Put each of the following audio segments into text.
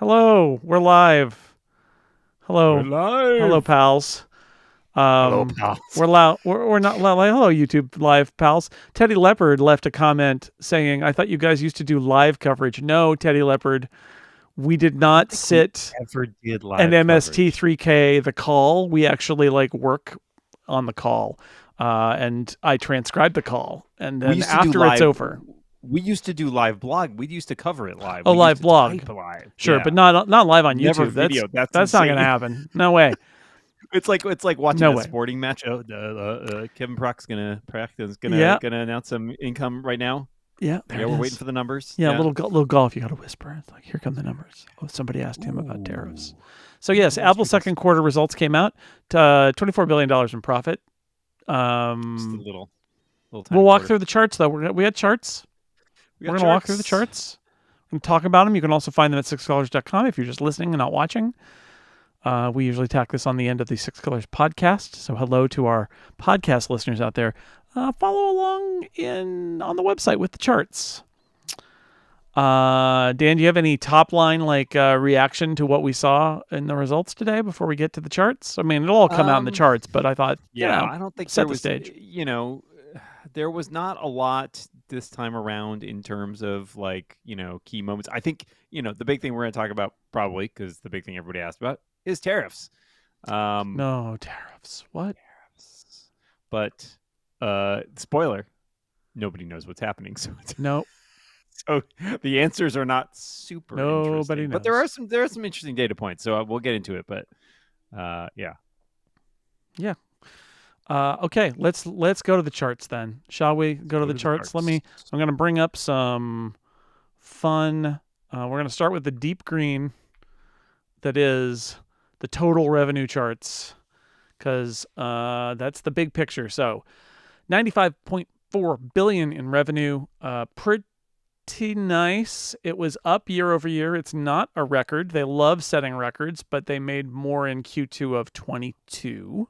Hello, we're live. We're Hello, hello, live. pals. Hello, pals. We're loud. We're not loud. Hello, YouTube live pals. Teddy Leopard left a comment saying, "I thought you guys used to do live coverage." No, Teddy Leopard, we did not sit Ever did an live MST3K the call. We actually work on the call, and I transcribe the call, and then after it's over. We used to do live blog. We used to cover it live. Oh, we live used to blog. type live. Sure, Yeah. but not live on Never YouTube. video. That's not going to happen. No way. It's like watching No a way. sporting match. Oh, Kevin Prock's gonna announce some income right now. Yeah, we're waiting for the numbers. Yeah, little golf. You got to whisper. It's like, here come the numbers. Oh, somebody asked him about tariffs. So yes, Apple's second quarter results came out. $24 billion in profit. Just a little. We'll walk through the charts though. We had charts. We're going to walk through the charts and talk about them. You can also find them at sixcolors.com if you're just listening and not watching. We usually tack this on the end of the Six Colors podcast. So hello to our podcast listeners out there. Follow along on the website with the charts. Dan, do you have any top line reaction to what we saw in the results today before we get to the charts? I mean, it'll all come out in the charts, but I thought, I don't think set the stage. There was not a lot this time around in terms of key moments. I think, the big thing we're going to talk about probably, because the big thing everybody asked about is tariffs. No, tariffs. What? Tariffs. But spoiler, nobody knows what's happening. So no. So the answers are not super Nobody interesting. knows. But there are some interesting data points. So we'll get into it. But yeah. Yeah. Okay, let's go to the charts then. Shall we go to the charts? I'm going to bring up some fun. We're going to start with the deep green. That is the total revenue charts, because that's the big picture. So, $95.4 billion in revenue. Pretty nice. It was up year over year. It's not a record. They love setting records, but they made more in Q2 of 22.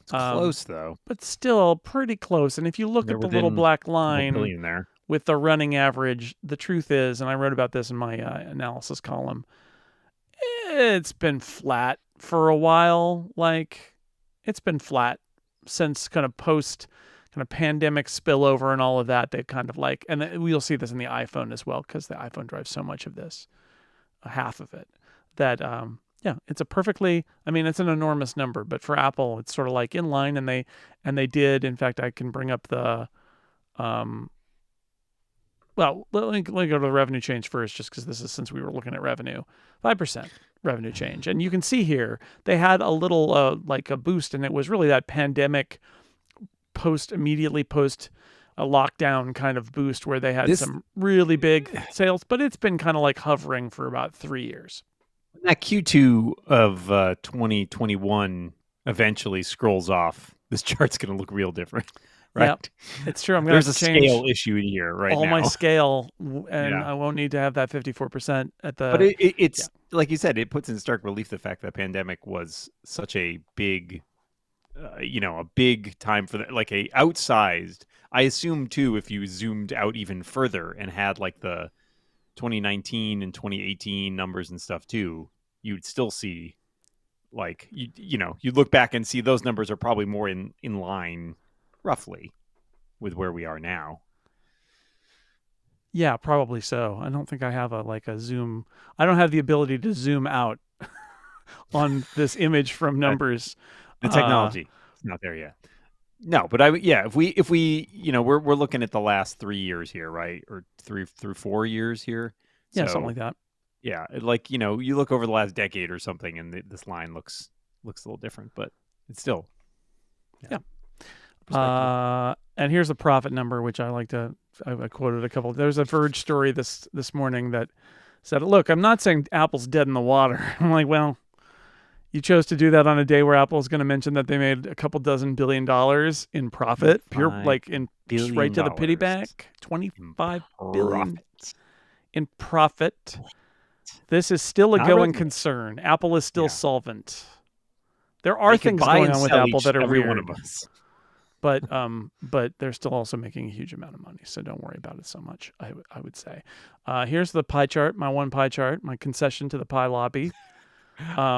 It's close though, but still pretty close. And if you look at the little black line there with the running average, the truth is, and I wrote about this in my analysis column, it's been flat for a while. It's been flat since kind of post pandemic spillover and all of that. They kind of and we'll see this in the iPhone as well, because the iPhone drives so much of this, half of it, that yeah, it's a perfectly, it's an enormous number, but for Apple, it's sort of in line, and they did. In fact, I can bring up the, well, let me go to the revenue change first, just because this is, since we were looking at revenue, 5% revenue change. And you can see here, they had a little, a boost, and it was really that pandemic immediately post a lockdown kind of boost where they had some really big sales, but it's been kind of hovering for about 3 years. That Q2 of 2021 eventually scrolls off. This chart's going to look real different, right? Yep, it's true. I'm going to change scale issue here right all now. my scale, and I won't need to have that 54% at the. But it's like you said, it puts in stark relief the fact that pandemic was such a big, a big time for that, a outsized. I assume too, if you zoomed out even further and had the 2019 and 2018 numbers and stuff too, you'd still see you look back and see those numbers are probably more in line roughly with where we are now. Yeah, probably so. I don't think I have a zoom. I don't have the ability to zoom out on this image from numbers. The technology is not there yet. No, but if we we're looking at the last 3 years here, right? Or 3 through 4 years here. Yeah, something like that. Yeah, you look over the last decade or something, and this line looks a little different, but it's still. Yeah. And here's the profit number, which I quoted a couple. There's a Verge story this morning that said, "Look, I'm not saying Apple's dead in the water." I'm like, well, you chose to do that on a day where Apple is going to mention that they made a couple dozen $1 billion in profit, right to the pity bank. $25 billion in profit. This is still a going concern. Apple is still solvent. There are things going on with Apple that are weird. One of us. but they're still also making a huge amount of money, so don't worry about it so much. I would say. Here's the pie chart, my one pie chart, my concession to the pie lobby.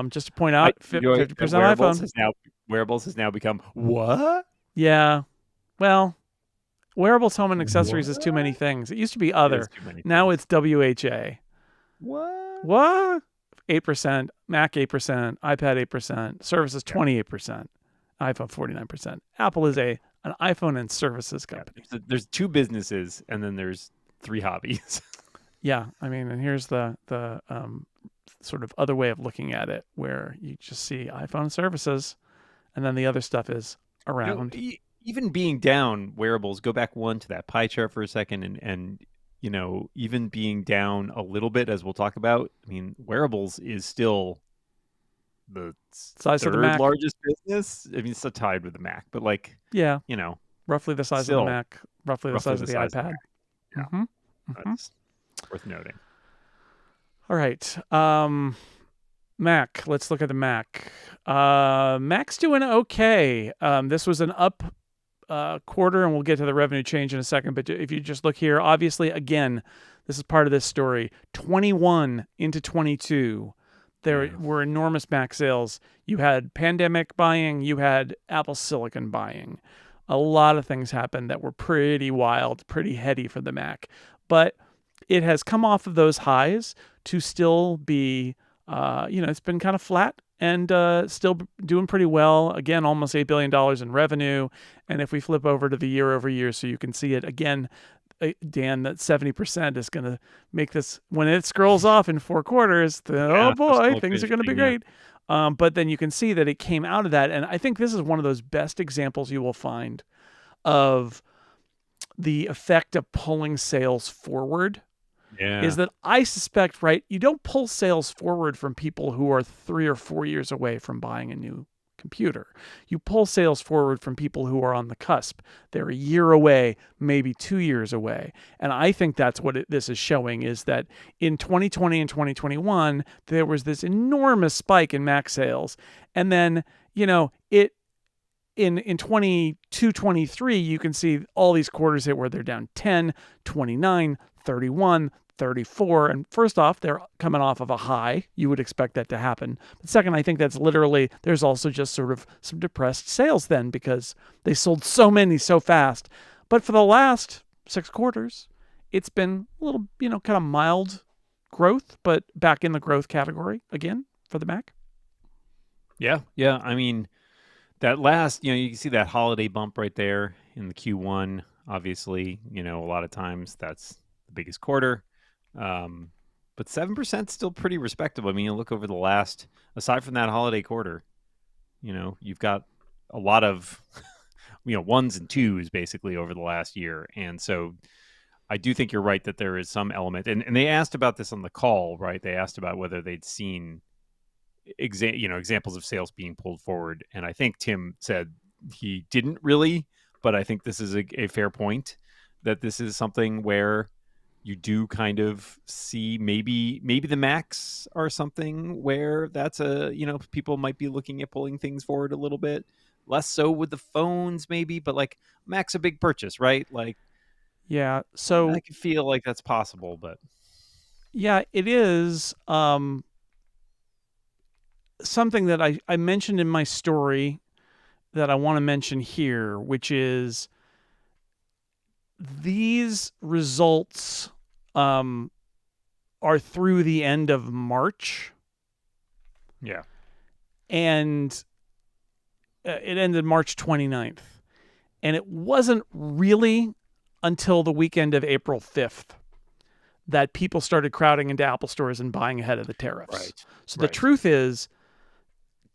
Just to point out, 50% iPhone. Wearables has now become what? Yeah, well, wearables, home, and accessories is too many things. It used to be other. Now it's WHA. What? 8%, Mac 8%, iPad 8%, services 28%, iPhone 49%. Apple is an iPhone and services company. Yeah, there's two businesses, and then there's three hobbies. Yeah, I mean, and here's the sort of other way of looking at it, where you just see iPhone services, and then the other stuff is around. Even being down, wearables, go back one to that pie chart for a second, and even being down a little bit, as we'll talk about, I mean, wearables is still the size third of the Mac. largest business. I mean, it's still tied with the Mac, but roughly the size of the Mac, roughly the size of the iPad. Yeah, that's worth noting. All right, Mac. Let's look at the Mac. Mac's doing okay. This was an up quarter, and we'll get to the revenue change in a second. But if you just look here, obviously, again, this is part of this story. 21 into 22, there were enormous Mac sales. You had pandemic buying, you had Apple Silicon buying. A lot of things happened that were pretty wild, pretty heady for the Mac. But it has come off of those highs to still be, it's been kind of flat and still doing pretty well. Again, almost $8 billion in revenue. And if we flip over to the year over year, so you can see it again, Dan, that 70% is going to make this, when it scrolls off in 4 quarters, oh boy, things are going to be great. But then you can see that it came out of that. And I think this is one of those best examples you will find of the effect of pulling sales forward. Is that I suspect, right, you don't pull sales forward from people who are 3 or 4 years away from buying a new computer. You pull sales forward from people who are on the cusp. They're a year away, maybe 2 years away. And I think that's what this is showing, is that in 2020 and 2021, there was this enormous spike in Mac sales. And then, it in 22, 23, you can see all these quarters hit where they're down 10, 29, 31, 34. And first off, they're coming off of a high. You would expect that to happen. But second, I think that's literally, there's also just sort of some depressed sales then, because they sold so many so fast. But for the last 6 quarters, it's been a little, kind of mild growth, but back in the growth category again for the Mac. Yeah. I mean, that last, you can see that holiday bump right there in the Q1. Obviously, a lot of times that's the biggest quarter. But 7% still pretty respectable. I mean, you look over the last, aside from that holiday quarter, you've got a lot of, ones and twos basically over the last year. And so I do think you're right that there is some element. And they asked about this on the call, right? They asked about whether they'd seen examples of sales being pulled forward. And I think Tim said he didn't really, but I think this is a fair point, that this is something where you do kind of see maybe the Macs are something where that's people might be looking at pulling things forward a little bit. Less so with the phones maybe, but like Mac's a big purchase, right? Like, yeah, so I can feel like that's possible, but yeah, it is. Something that I mentioned in my story that I want to mention here, which is these results are through the end of March. Yeah. And it ended March 29th. And it wasn't really until the weekend of April 5th that people started crowding into Apple stores and buying ahead of the tariffs. Right. So the truth is,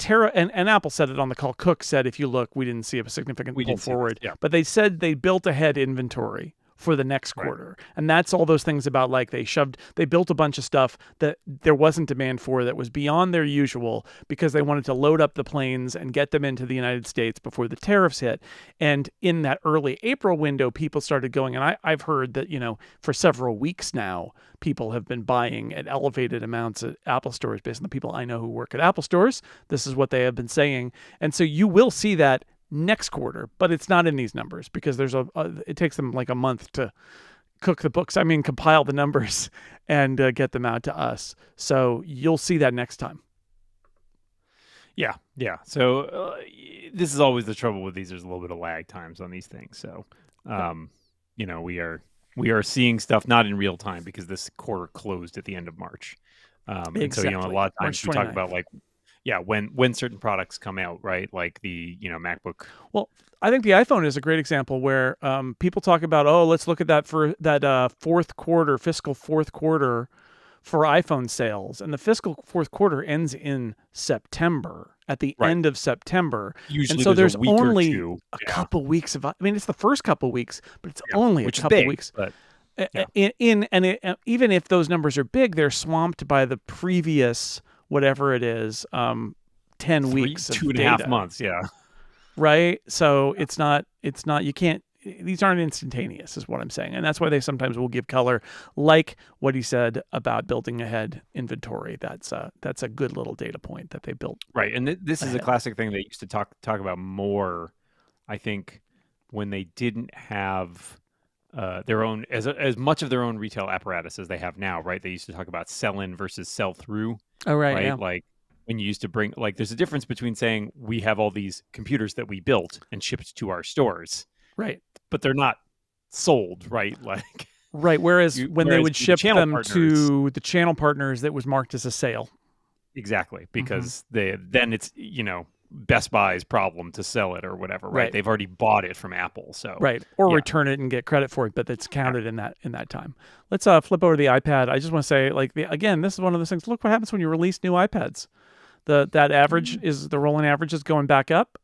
and Apple said it on the call. Cook said, if you look, we didn't see a significant pull forward. Yeah. But they said they built ahead inventory for the next quarter. And that's all those things about, like, they built a bunch of stuff that there wasn't demand for, that was beyond their usual, because they wanted to load up the planes and get them into the United States before the tariffs hit. And in that early April window, people started going, and I've heard that, for several weeks now, people have been buying at elevated amounts at Apple stores. Based on the people I know who work at Apple stores, this is what they have been saying. And so you will see that next quarter, but it's not in these numbers because it takes them like a month to cook the books. I mean, compile the numbers and get them out to us. So you'll see that next time. Yeah, yeah. So this is always the trouble with these. There's a little bit of lag times on these things. So, we are seeing stuff not in real time because this quarter closed at the end of March. Exactly. And so, a lot of times we talk about when certain products come out, right? Like the MacBook. Well, I think the iPhone is a great example where people talk about, let's look at that for that fiscal fourth quarter for iPhone sales, and the fiscal fourth quarter ends in September, at the end of September. Usually, and so there's only a couple weeks of. I mean, it's the first couple weeks, but it's only a couple weeks. But, even if those numbers are big, they're swamped by the previous whatever it is, 10 weeks of 2.5 months, right. So it's not. You can't. These aren't instantaneous, is what I'm saying. And that's why they sometimes will give color, like what he said about building ahead inventory. That's a good little data point that they built. Right. And this is a classic thing they used to talk about more, I think, when they didn't have their own, as much of their own retail apparatus as they have now, right? They used to talk about sell-in versus sell-through. Oh, right. Yeah. Like when you used to bring, like, there's a difference between saying we have all these computers that we built and shipped to our stores. Right. But they're not sold, right? Like, right. Whereas when they would ship them to the channel partners, that was marked as a sale. Exactly. Because then it's, Best Buy's problem to sell it or whatever, right? They've already bought it from Apple. So or return it and get credit for it, but it's counted in that time. Let's flip over to the iPad. I just want to say, again, this is one of those things. Look what happens when you release new iPads. That average is the rolling average is going back up.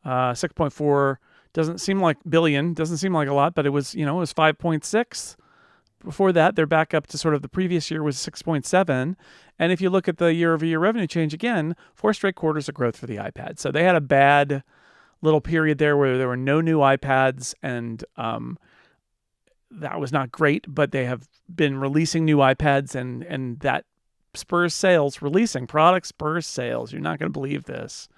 6.4 doesn't seem like billion, doesn't seem like a lot, but it was 5.6. Before that, they're back up to sort of the previous year was 6.7. And if you look at the year-over-year revenue change again, 4 straight quarters of growth for the iPad. So they had a bad little period there where there were no new iPads, and that was not great, but they have been releasing new iPads, and that spurs sales. Releasing products spurs sales. You're not going to believe this,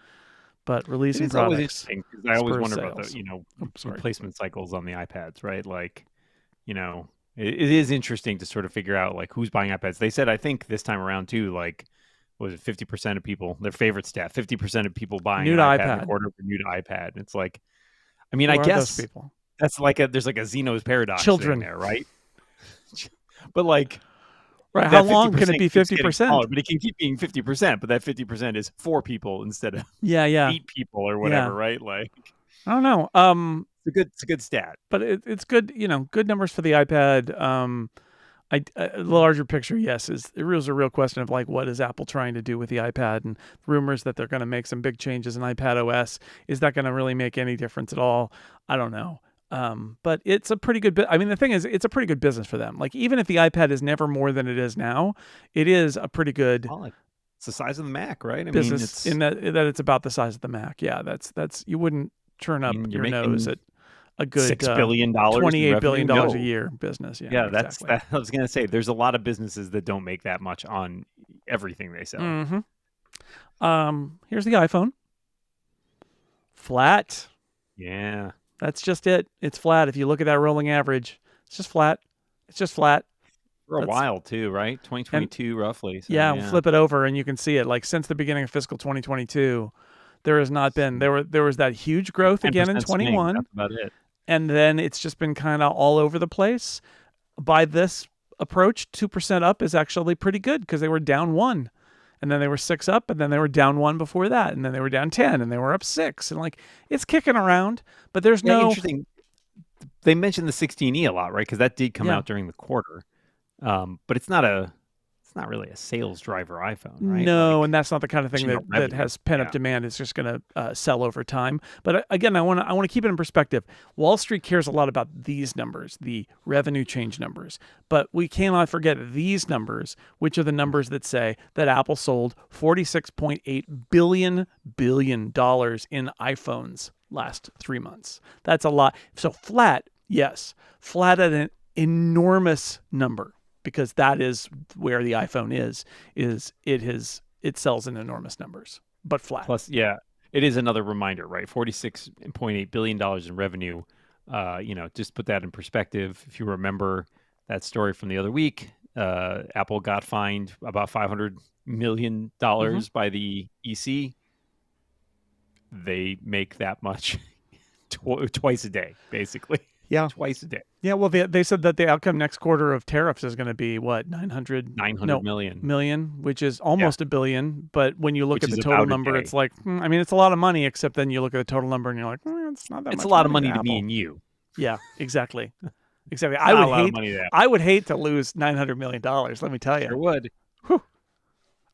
but releasing products. Always interesting because I always wonder about the replacement cycles on the iPads, right? Like, it is interesting to sort of figure out like who's buying iPads. They said, I think this time around too, like, was it 50% of people, their favorite stat, 50% of people buying new an to iPad iPad. in order for new to iPad. It's like, I mean, I guess that's like there's like a Zeno's paradox children there, right? But like, right? How long can it be 50%? But it can keep being 50%, but that 50% is 4 people instead of 8 people or whatever, right? Like, I don't know. It's a good stat, but it's good. Good numbers for the iPad. The larger picture, yes, is a real question of like, what is Apple trying to do with the iPad, and rumors that they're going to make some big changes in iPad OS. Is that going to really make any difference at all? I don't know. But it's a pretty good I mean, the thing is, it's a pretty good business for them. Like, even if the iPad is never more than it is now, it is a pretty good. It's the size of the Mac, right? Business in that it's about the size of the Mac. Yeah, that's you wouldn't turn up your nose at a good $6 billion, $28 billion a year business. Yeah, exactly. I was gonna say there's a lot of businesses that don't make that much on everything they sell. Here's the iPhone. Flat. Yeah, that's just it. It's flat. If you look at that rolling average, it's just flat. For a while too, right? 2022 roughly. So, yeah, flip it over and you can see it. Like, since the beginning of fiscal 2022, there has not been. There was that huge growth again in 21. That's about it. And then it's just been kind of all over the place. By this approach, 2% up is actually pretty good because they were down 1. And then they were 6 up, and then they were down 1 before that. And then they were down 10, and they were up 6. And like, it's kicking around, but there's no. Interesting. They mentioned the 16E a lot, right? Because that did come out during the quarter. But it's not really a sales driver iPhone, right? No, and that's not the kind of thing that has pent-up demand. It's just going to sell over time. But again, I want to keep it in perspective. Wall Street cares a lot about these numbers, the revenue change numbers. But we cannot forget these numbers, which are the numbers that say that Apple sold $46.8 billion in iPhones last 3 months. That's a lot. So flat, yes. Flat at an enormous number. Because that is where the iPhone is it sells in enormous numbers, but flat. Plus, it is another reminder, right? $46.8 billion in revenue. Just put that in perspective. If you remember that story from the other week, Apple got fined about $500 million by the EC. They make that much twice a day, basically. Yeah. Twice a day. Yeah, well, they said that the outcome next quarter of tariffs is going to be, what, 900 million, which is almost $1 billion. But when you look at the total number, it's like, I mean, it's a lot of money, except then you look at the total number and you're like, it's not that much. It's a lot of money to me and you. Yeah, exactly. Exactly. I would hate to lose $900 million, let me tell you. Sure would. Whew.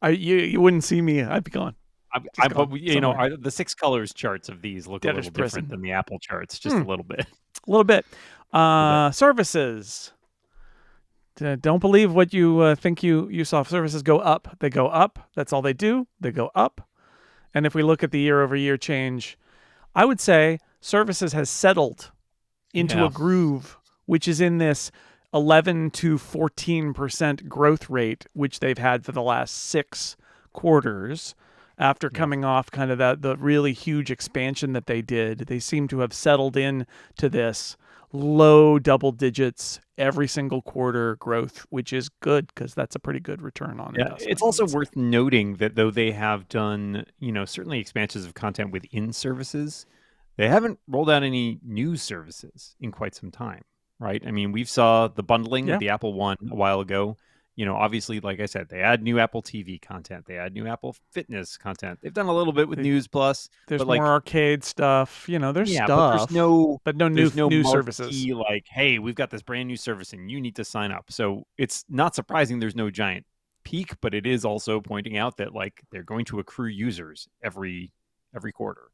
You wouldn't see me. I'd be gone. The 6 colors charts of these look a little different than the Apple charts, just a little bit. A little bit. Services. Don't believe what you think you saw. Services go up. They go up. That's all they do. They go up. And if we look at the year-over-year change, I would say services has settled into a groove, which is in this 11 to 14% growth rate, which they've had for the last 6 quarters. After coming off kind of the really huge expansion that they did, they seem to have settled in to this low double digits every single quarter growth, which is good because that's a pretty good return on investment. It's also worth noting that though they have done, certainly expansions of content within services, they haven't rolled out any new services in quite some time, right? I mean, we saw the bundling with the Apple One a while ago. Obviously, like I said, they add new Apple TV content. They add new Apple Fitness content. They've done a little bit with News Plus. There's more arcade stuff. There's stuff. But there's no new services. Like, hey, we've got this brand new service and you need to sign up. So it's not surprising there's no giant peak, but it is also pointing out that like they're going to accrue users every quarter.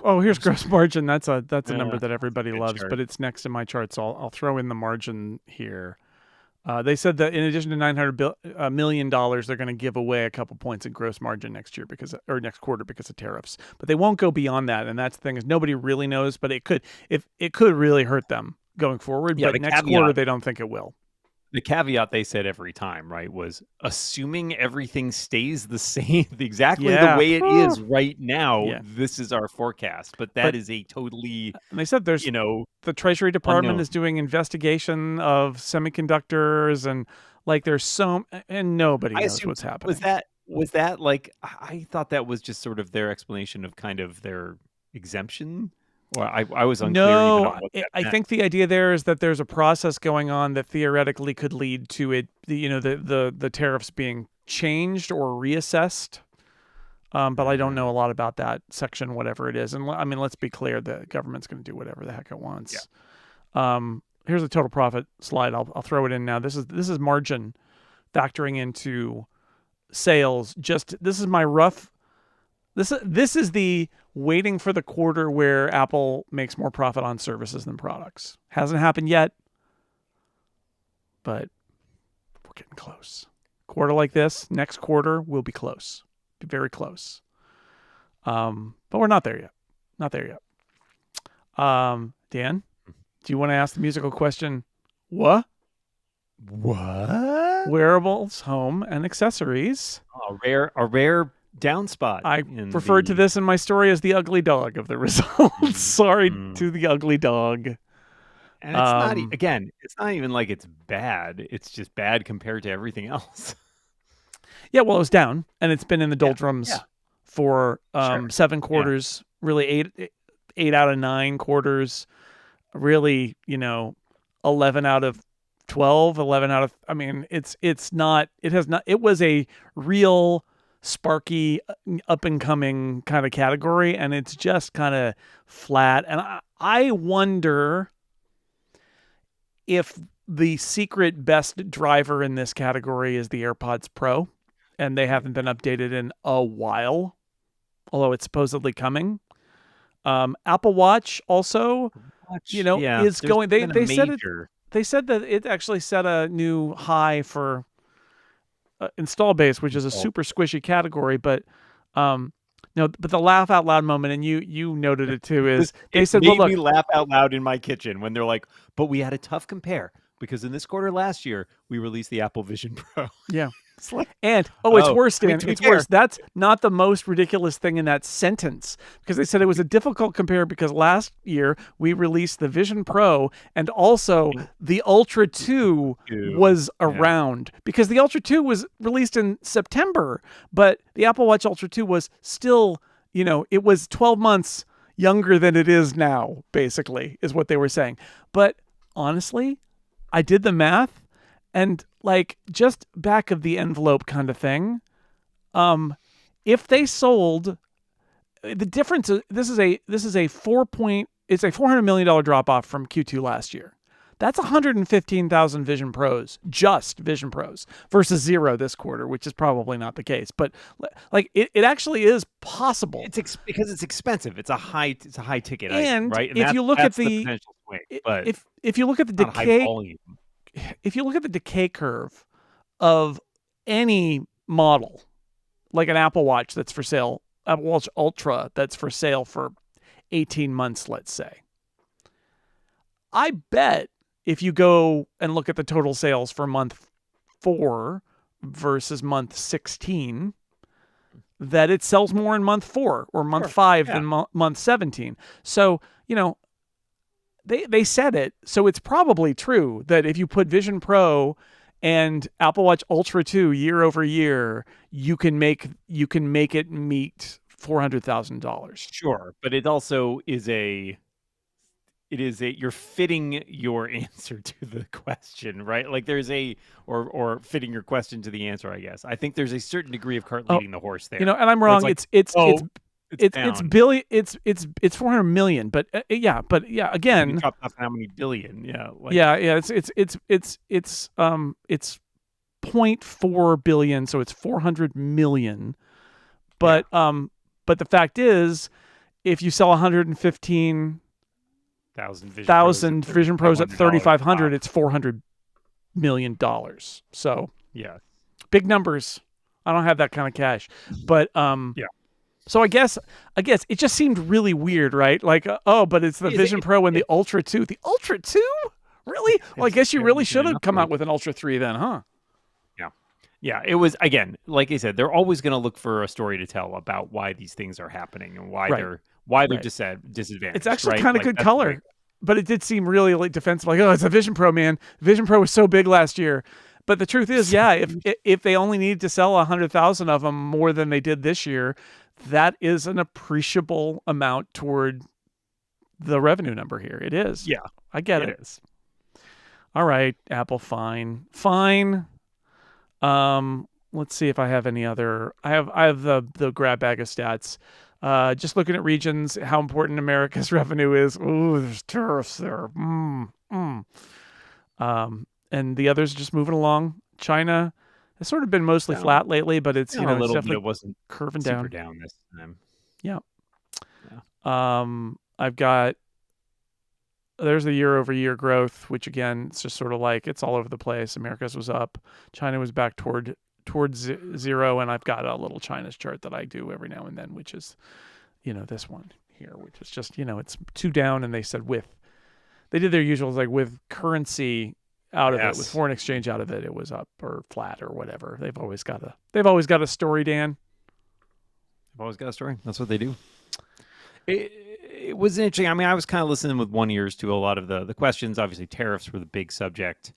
Here's gross margin. That's a number that everybody loves, but it's next in my chart, so I'll throw in the margin here. They said that in addition to $900 million, they're going to give away a couple points in gross margin next quarter because of tariffs. But they won't go beyond that, and that's the thing is nobody really knows. But it could really hurt them going forward. Yeah, but next quarter they don't think it will. The caveat they said every time, right, was assuming everything stays the same, exactly the way it is right now. Yeah. This is our forecast, but is a totally. And they said there's, the Treasury Department is doing investigation of semiconductors, and like and nobody knows what's happening. Was that like? I thought that was just sort of their explanation of kind of their exemption. Well, I was unclear. No, I think the idea there is that there's a process going on that theoretically could lead to it, the tariffs being changed or reassessed. But I don't know a lot about that section, whatever it is. And I mean, let's be clear, the government's going to do whatever the heck it wants. Yeah. Here's the total profit slide. I'll throw it in now. This is margin factoring into sales. This is my rough. This is the waiting for the quarter where Apple makes more profit on services than products. Hasn't happened yet, but we're getting close. Quarter like this, next quarter will be close. Be very close. But we're not there yet. Not there yet. Dan, do you want to ask the musical question? What? Wearables, home, and accessories. A rare down spot. I referred to this in my story as the ugly dog of the results. Sorry to the ugly dog. And it's not even like it's bad. It's just bad compared to everything else. Yeah, well, it was down, and it's been in the doldrums for 7 quarters, really 8 out of 9 quarters, really, 11 out of 12, 11 out of, I mean, it was a real sparky, up and coming kind of category, and it's just kind of flat. And I wonder if the secret best driver in this category is the AirPods Pro, and they haven't been updated in a while, although it's supposedly coming. Apple Watch also, is going. They said that it actually set a new high for install base, which is a super squishy category, but but the laugh out loud moment, and you noted it too, is they said, made me laugh out loud in my kitchen when they're like, but we had a tough compare, because in this quarter last year we released the Apple Vision Pro. Yeah. It's like, And it's worse, Dan. I mean, to be It's fair, worse. That's not the most ridiculous thing in that sentence, because they said it was a difficult compare because last year we released the Vision Pro and also the Ultra 2 was around, because the Ultra 2 was released in September, but the Apple Watch Ultra 2 was still, it was 12 months younger than it is now, basically, is what they were saying. But honestly, I did the math, and like just back of the envelope kind of thing. If they sold, the difference is it's a $400 million drop off from Q2 last year. That's 115,000 Vision Pros, just Vision Pros, versus 0 this quarter, which is probably not the case. But like it actually is possible. Because it's expensive. It's a high ticket and item, right? And if you look at the potential swing, but if you look at the decay, if you look at the decay curve of any model, like an Apple Watch that's for sale, Apple Watch Ultra that's for sale for 18 months, let's say, I bet if you go and look at the total sales for month 4 versus month 16, that it sells more in month 4 or month 5 than month 17. So, they said it, so it's probably true that if you put Vision Pro and Apple Watch Ultra 2 year over year, you can make it meet $400,000. Sure, but it also is you're fitting your answer to the question, right? Like there's or fitting your question to the answer, I guess. I think there's a certain degree of cart leading the horse there. And I'm wrong. Like, it's billion. It's 400 million. But again, you dropped off how many billion? Yeah. It's 0.4 billion, so it's 400 million. But the fact is, if you sell 115,000 Vision Pros at 3,500, it's $400 million. So big numbers. I don't have that kind of cash, but So I guess it just seemed really weird, right? Like, but it's the Vision Pro and the Ultra 2. The Ultra 2? Really? Well, I guess you really should have come out with an Ultra 3 then, huh? Yeah, it was, again, like I said, they're always going to look for a story to tell about why these things are happening and why they're disadvantaged. It's actually kind of good color, but it did seem really like defensive. Like, it's a Vision Pro, man. Vision Pro was so big last year. But the truth is, if they only needed to sell 100,000 of them more than they did this year, that is an appreciable amount toward the revenue number here. It is. Yeah, I get it. It is. All right, Apple, fine. Let's see if I have any other. I have the grab bag of stats. Just looking at regions, how important America's revenue is. Ooh, there's tariffs there. And the others just moving along. China has sort of been mostly flat lately, but it's a little, it's definitely it wasn't curving super down this time. Yeah. I've got. There's the year-over-year growth, which again, it's just sort of like it's all over the place. America's was up, China was back towards 0, and I've got a little China's chart that I do every now and then, which is, this one here, which is just, it's 2 down, and they said they did their usual, like with currency out of it, with foreign exchange out of it, it was up or flat or whatever. They've always got a story, Dan. They've always got a story. That's what they do. It was interesting. I mean, I was kind of listening with one ears to a lot of the questions. Obviously, tariffs were the big subject.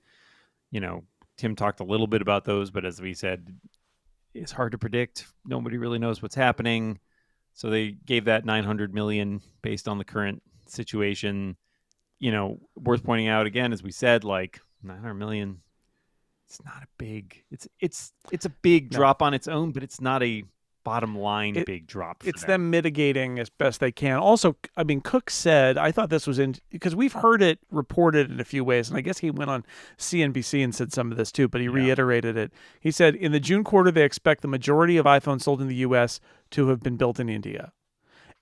Tim talked a little bit about those, but as we said, it's hard to predict. Nobody really knows what's happening. So they gave that 900 million based on the current situation. Worth pointing out again, as we said, like 900 million. It's not a big. It's a big drop on its own, but it's not a bottom line big drop. It's them mitigating as best they can. Also, I mean, Cook said, I thought this was because we've heard it reported in a few ways, and I guess he went on CNBC and said some of this too, but he reiterated it. He said in the June quarter, they expect the majority of iPhones sold in the U.S. to have been built in India.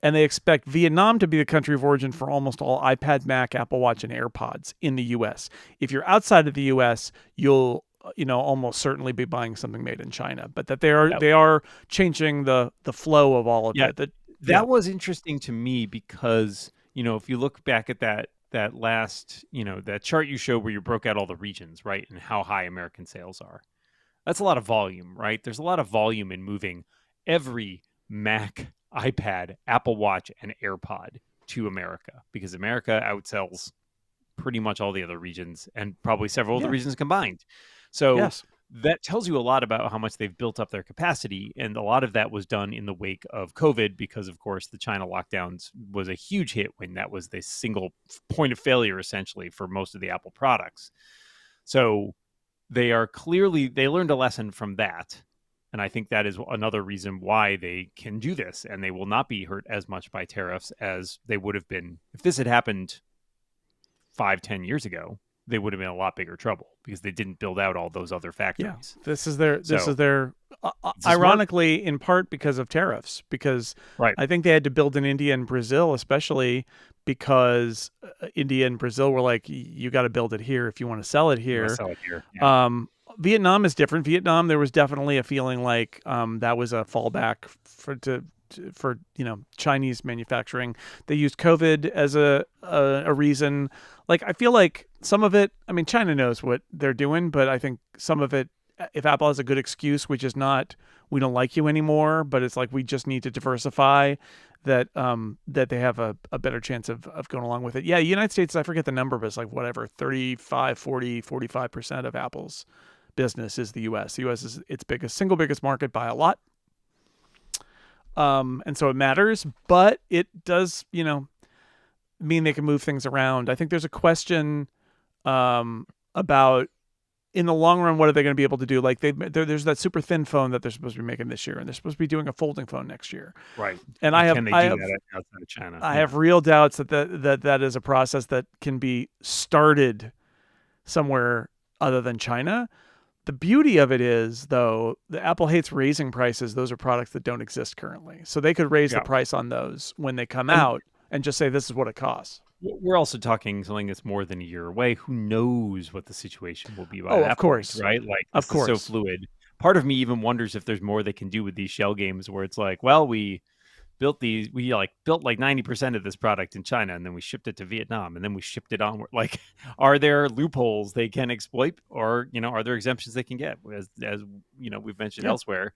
And they expect Vietnam to be the country of origin for almost all iPad, Mac, Apple Watch, and AirPods in the U.S. If you're outside of the U.S., you'll almost certainly be buying something made in China, but that they are changing the flow of all of it. That was interesting to me because, if you look back at that that last, that chart you showed where you broke out all the regions, right, and how high American sales are. That's a lot of volume, right? There's a lot of volume in moving every Mac, iPad, Apple Watch, and AirPod to America, because America outsells pretty much all the other regions and probably several of the Yeah. regions combined. So Yes. that tells you a lot about how much they've built up their capacity. And a lot of that was done in the wake of COVID, because, of course, the China lockdowns was a huge hit when that was the single point of failure, essentially, for most of the Apple products. So they learned a lesson from that. And I think that is another reason why they can do this, and they will not be hurt as much by tariffs as they would have been if this had happened 5-10 years ago. They would have been in a lot bigger trouble because they didn't build out all those other factories. Yeah, this is their smart, ironically, in part because of tariffs, because right? I think they had to build in India and Brazil, especially because India and Brazil were like, you got to build it here if you want to sell it You want to here. sell it here. Yeah. Vietnam is different. Vietnam, there was definitely a feeling like that was a fallback for Chinese manufacturing. They used COVID as a reason. Like, I feel like some of it, I mean, China knows what they're doing, but I think some of it, if Apple has a good excuse, which is not we don't like you anymore, but it's like we just need to diversify, that they have a better chance of going along with it. Yeah, United States, I forget the number, but it's like whatever, 35, 40, 45% of Apple's business is the US. The US is its single biggest market by a lot. And so it matters, but it does, mean they can move things around. I think there's a question about, in the long run, what are they going to be able to do? Like there's that super thin phone that they're supposed to be making this year, and they're supposed to be doing a folding phone next year. Right. And Can they do that outside of China? I have real doubts that is a process that can be started somewhere other than China. The beauty of it is, though, the Apple hates raising prices. Those are products that don't exist currently. So they could raise the price on those when they come out and just say, this is what it costs. We're also talking something that's more than a year away. Who knows what the situation will be by that of course, point, right? Like, of course, is so fluid. Part of me even wonders if there's more they can do with these shell games, where it's like, well, we built like 90% of this product in China, and then we shipped it to Vietnam, and then we shipped it onward. Like, are there loopholes they can exploit, or are there exemptions they can get? As we've mentioned elsewhere,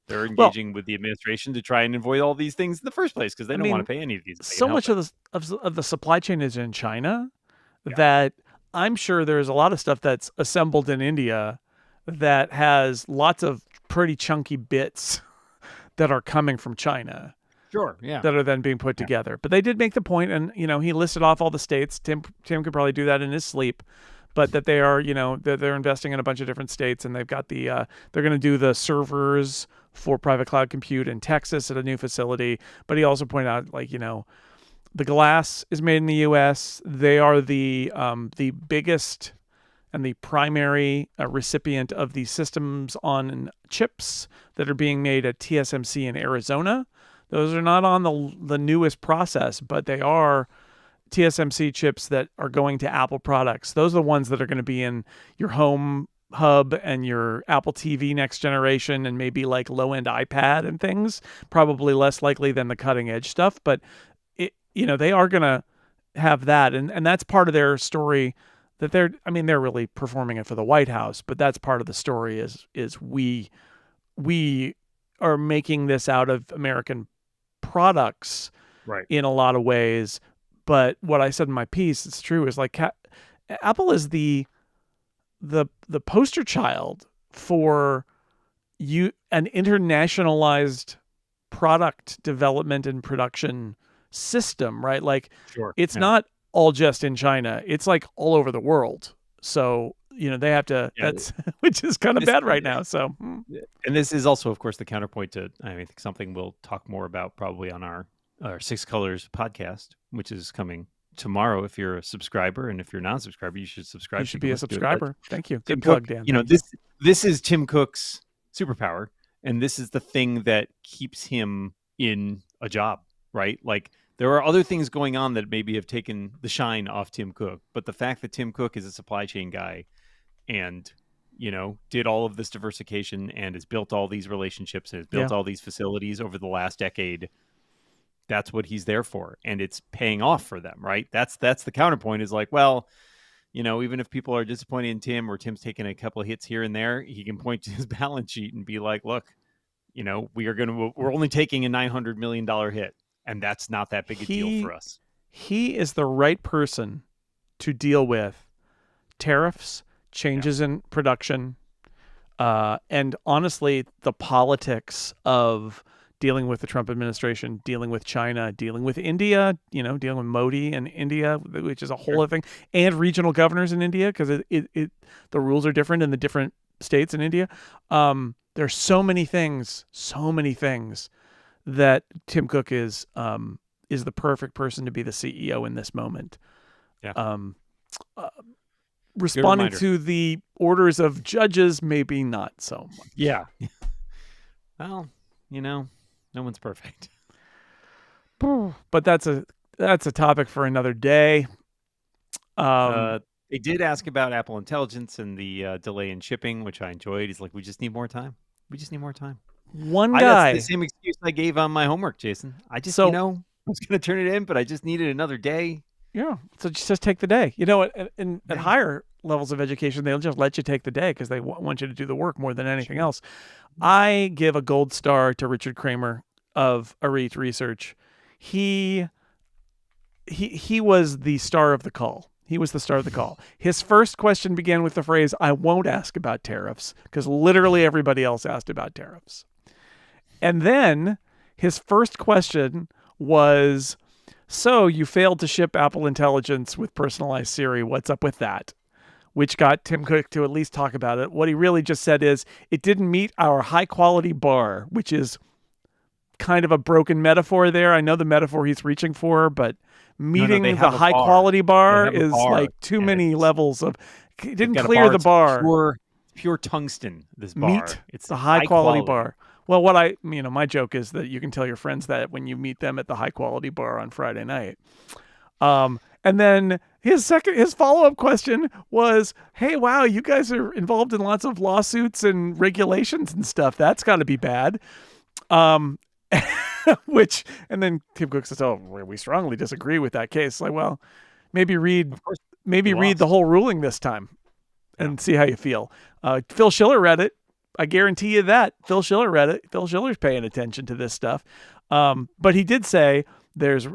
they're engaging with the administration to try and avoid all these things in the first place because they don't want to pay any of these. So much of the supply chain is in China that I'm sure there's a lot of stuff that's assembled in India that has lots of pretty chunky bits that are coming from China. Sure, yeah. That are then being put together. But they did make the point, and he listed off all the states. Tim could probably do that in his sleep, but that they are, they're investing in a bunch of different states, and they've got they're going to do the servers for private cloud compute in Texas at a new facility. But he also pointed out, like, the glass is made in the U.S. They are the biggest and the primary recipient of the systems on chips that are being made at TSMC in Arizona. Those are not on the newest process, but they are TSMC chips that are going to Apple products. Those are the ones that are going to be in your home hub and your Apple TV next generation, and maybe like low-end iPad and things. Probably less likely than the cutting-edge stuff, but they are going to have that, and that's part of their story. That they're really performing it for the White House, but that's part of the story. Is we are making this out of American products, right, in a lot of ways. But what I said in my piece, it's true, is like Apple is the poster child for an internationalized product development and production system, right? Like, it's not all just in China, it's like all over the world. So they have to, that's which is kind of bad right now. So, and this is also, of course, the counterpoint to, I think, something we'll talk more about probably on our Six Colors podcast, which is coming tomorrow. If you're a subscriber, and if you're not a subscriber, you should subscribe. You should be a subscriber. Thank you. Good plug, Dan. This is Tim Cook's superpower, and this is the thing that keeps him in a job, right? Like, there are other things going on that maybe have taken the shine off Tim Cook, but the fact that Tim Cook is a supply chain guy and did all of this diversification and has built all these relationships and has built all these facilities over the last decade that's what he's there for, and it's paying off for them, right? That's the counterpoint is like, well, even if people are disappointed in Tim or Tim's taking a couple of hits here and there, he can point to his balance sheet and be like, look, we're only taking a $900 million hit, and that's not that big a deal for us. He is the right person to deal with tariffs, changes in production, and honestly, the politics of dealing with the Trump administration, dealing with China, dealing with India, dealing with Modi and India, which is a whole other thing, and regional governors in India, because the rules are different in the different states in India. There's so many things that Tim Cook is the perfect person to be the CEO in this moment. Yeah. Responding to the orders of judges, maybe not so much. Yeah. Well, no one's perfect. But that's a topic for another day. They did ask about Apple Intelligence and the delay in shipping, which I enjoyed. He's like, we just need more time. One guy. That's the same excuse I gave on my homework, Jason. I just, I was going to turn it in, but I just needed another day. Yeah. So just take the day. At higher levels of education, they'll just let you take the day because they want you to do the work more than anything else. I give a gold star to Richard Kramer of Arete Research. He was the star of the call. His first question began with the phrase, "I won't ask about tariffs," because literally everybody else asked about tariffs. And then his first question was, "So you failed to ship Apple Intelligence with personalized Siri. What's up with that?" Which got Tim Cook to at least talk about it. What he really just said is, it didn't meet our high quality bar, which is kind of a broken metaphor there. I know the metaphor he's reaching for, but meeting the high quality bar is like too many levels of, it didn't clear the bar. Pure tungsten, this bar. It's the high quality bar. Well, my joke is that you can tell your friends that when you meet them at the high quality bar on Friday night. And then his follow-up question was, "Hey, wow, you guys are involved in lots of lawsuits and regulations and stuff. That's got to be bad." And then Tim Cook says, "Oh, we strongly disagree with that case." Like, well, maybe read the whole ruling this time and see how you feel. Phil Schiller read it. I guarantee you that. Phil Schiller read it. Phil Schiller's paying attention to this stuff. But he did say,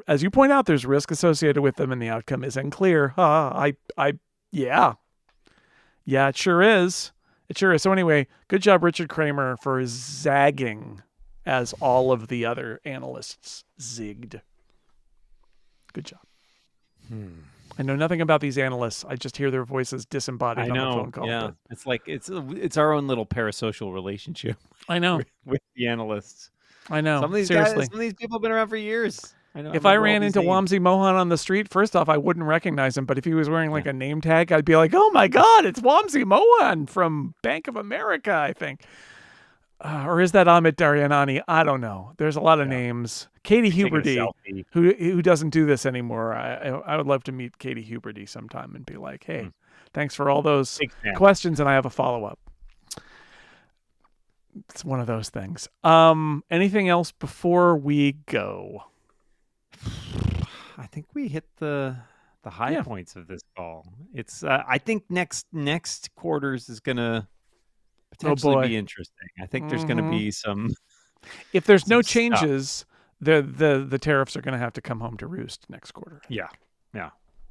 as you point out, there's risk associated with them and the outcome is unclear. Yeah, it sure is. So anyway, good job, Richard Kramer, for zagging as all of the other analysts zigged. Good job. I know nothing about these analysts. I just hear their voices disembodied on the phone call. Yeah, it's like it's our own little parasocial relationship. I know with the analysts. I know. Some of these seriously. Some of these people have been around for years. I know. If I ran into Wamsi Mohan on the street, first off, I wouldn't recognize him. But if he was wearing like a name tag, I'd be like, "Oh my God, it's Wamsi Mohan from Bank of America," I think. Or is that Amit Daryanani? I don't know. There's a lot of names. Katie Huberty, who doesn't do this anymore. I would love to meet Katie Huberty sometime and be like, "Hey, thanks for all those questions, and I have a follow-up." It's one of those things. Anything else before we go? I think we hit the high points of this call. It's I think next quarters is gonna potentially be interesting. I think there's going to be some. If there's no changes, the tariffs are going to have to come home to roost next quarter. Yeah.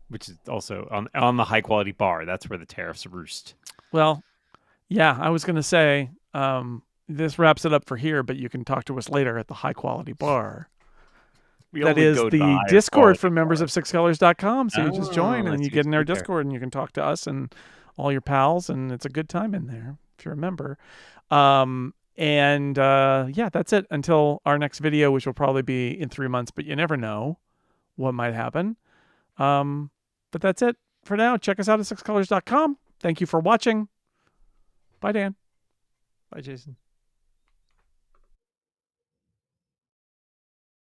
Which is also on the high quality bar. That's where the tariffs roost. Well, yeah, I was going to say this wraps it up for here, but you can talk to us later at the high quality bar. That is the Discord for members of sixcolors.com. So you just join and you get in our Discord and you can talk to us and all your pals, and it's a good time in there, if you remember. That's it until our next video, which will probably be in 3 months, but you never know what might happen. But that's it for now. Check us out at sixcolors.com. Thank you for watching. Bye, Dan. Bye, Jason.